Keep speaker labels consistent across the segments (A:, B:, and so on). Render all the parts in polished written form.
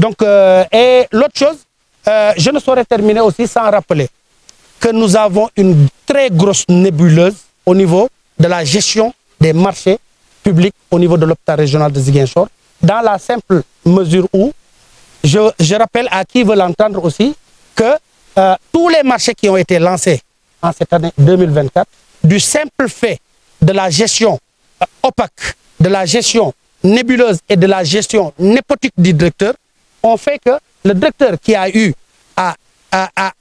A: Donc, et l'autre chose, je ne saurais terminer aussi sans rappeler que nous avons une très grosse nébuleuse au niveau de la gestion des marchés publics au niveau de l'hôpital régional de Ziguinchor, dans la simple mesure où, je rappelle à qui veut l'entendre aussi, que tous les marchés qui ont été lancés en cette année 2024, du simple fait de la gestion opaque, de la gestion nébuleuse et de la gestion népotique du directeur, ont fait que le directeur qui a eu à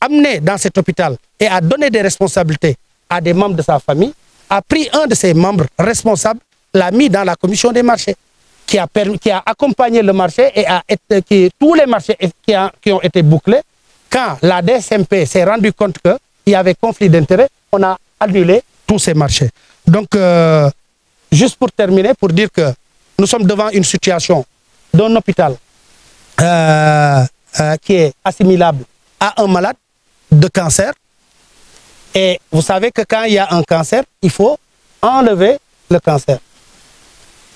A: amener dans cet hôpital et à donner des responsabilités à des membres de sa famille, a pris un de ses membres responsables, l'a mis dans la commission des marchés, qui a accompagné le marché et tous les marchés qui ont été bouclés. Quand la DSMP s'est rendu compte qu'il y avait conflit d'intérêts, on a annulé tous ces marchés. Donc, juste pour terminer, pour dire que nous sommes devant une situation d'un hôpital qui est assimilable à un malade de cancer. Et vous savez que quand il y a un cancer, il faut enlever le cancer.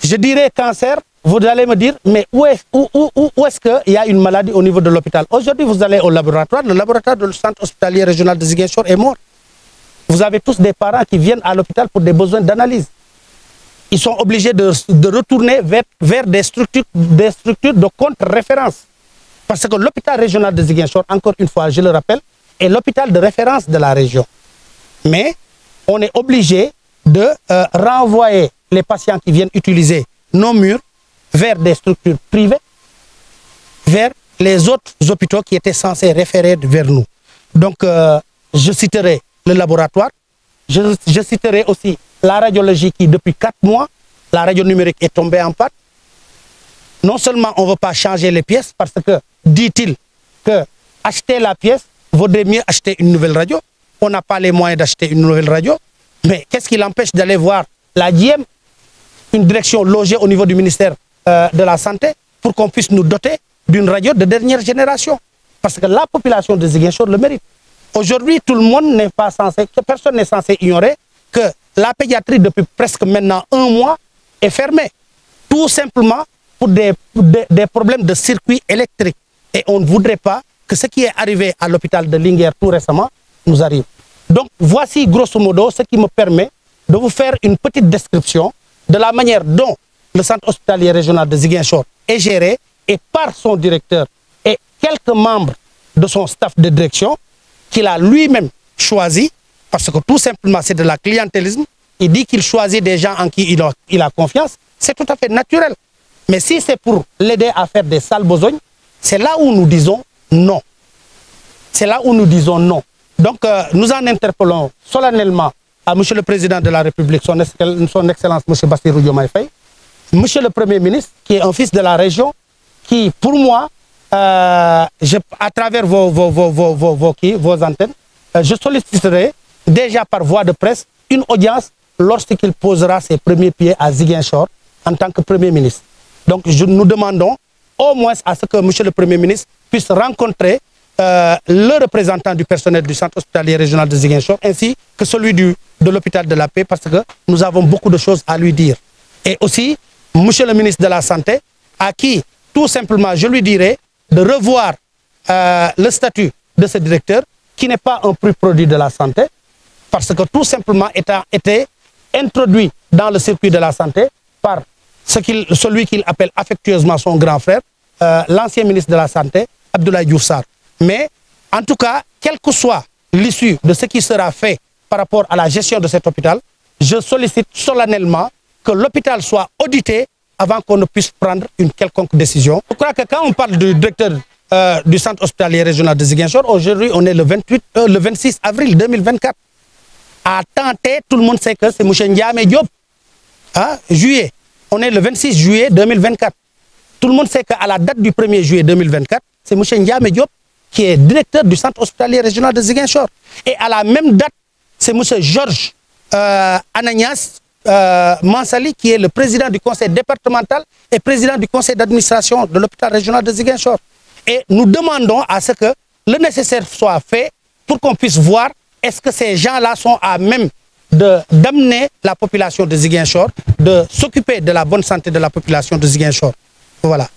A: Je dirais cancer, vous allez me dire, mais où est-ce qu'il y a une maladie au niveau de l'hôpital? Aujourd'hui, vous allez au laboratoire, le laboratoire du centre hospitalier régional de Ziguinchor est mort. Vous avez tous des parents qui viennent à l'hôpital pour des besoins d'analyse. Ils sont obligés de retourner vers des structures de contre-référence. Parce que l'hôpital régional de Ziguinchor, encore une fois, je le rappelle, est l'hôpital de référence de la région. Mais on est obligé de renvoyer les patients qui viennent utiliser nos murs vers des structures privées, vers les autres hôpitaux qui étaient censés référer vers nous. Donc, je citerai le laboratoire, je citerai aussi la radiologie qui, depuis 4 mois, la radio numérique est tombée en panne. Non seulement on ne veut pas changer les pièces parce que, dit-il, que acheter la pièce vaudrait mieux acheter une nouvelle radio. On n'a pas les moyens d'acheter une nouvelle radio. Mais qu'est-ce qui l'empêche d'aller voir la DIEM, une direction logée au niveau du ministère de la Santé, pour qu'on puisse nous doter d'une radio de dernière génération? Parce que la population de Ziguinchor le mérite. Aujourd'hui, tout le monde n'est pas censé, que personne n'est censé ignorer que la pédiatrie, depuis presque maintenant 1 mois, est fermée. Tout simplement pour des problèmes de circuit électrique. Et on ne voudrait pas que ce qui est arrivé à l'hôpital de Linguère tout récemment nous arrive. Donc, voici grosso modo ce qui me permet de vous faire une petite description de la manière dont le centre hospitalier régional de Ziguinchor est géré et par son directeur et quelques membres de son staff de direction qu'il a lui-même choisi, parce que tout simplement c'est de la clientélisme. Il dit qu'il choisit des gens en qui il a confiance, c'est tout à fait naturel. Mais si c'est pour l'aider à faire des sales besognes, c'est là où nous disons non. C'est là où nous disons non. Donc nous en interpellons solennellement à M. le Président de la République, son Excellence M. Bassirou Diomaye Faye, M. le Premier ministre, qui est un fils de la région, qui pour moi, à travers vos antennes, je solliciterai déjà par voie de presse une audience lorsqu'il posera ses premiers pieds à Ziguinchor en tant que Premier ministre. Donc nous demandons au moins à ce que M. le Premier ministre puisse rencontrer le représentant du personnel du centre hospitalier régional de Ziguinchor ainsi que celui de l'hôpital de la Paix, parce que nous avons beaucoup de choses à lui dire. Et aussi, M. le ministre de la Santé, à qui tout simplement je lui dirai de revoir le statut de ce directeur qui n'est pas un pur produit de la santé, parce que tout simplement était introduit dans le circuit de la santé par celui qu'il appelle affectueusement son grand frère, l'ancien ministre de la Santé, Abdoulaye Diouf Sarr. Mais en tout cas, quelle que soit l'issue de ce qui sera fait par rapport à la gestion de cet hôpital, je sollicite solennellement que l'hôpital soit audité avant qu'on ne puisse prendre une quelconque décision. Je crois que quand on parle du directeur du centre hospitalier régional de Ziguinchor, aujourd'hui on est le 26 avril 2024. À tenter, tout le monde sait que c'est M. Ndiame Diop. Juillet. On est le 26 juillet 2024. Tout le monde sait qu'à la date du 1er juillet 2024, c'est M. Ndiame Diop qui est directeur du centre hospitalier régional de Ziguinchor. Et à la même date, c'est M. Georges Ananias Mansali qui est le président du conseil départemental et président du conseil d'administration de l'hôpital régional de Ziguinchor. Et nous demandons à ce que le nécessaire soit fait pour qu'on puisse voir est-ce que ces gens-là sont à même d'amener la population de Ziguinchor, de s'occuper de la bonne santé de la population de Ziguinchor. Voilà.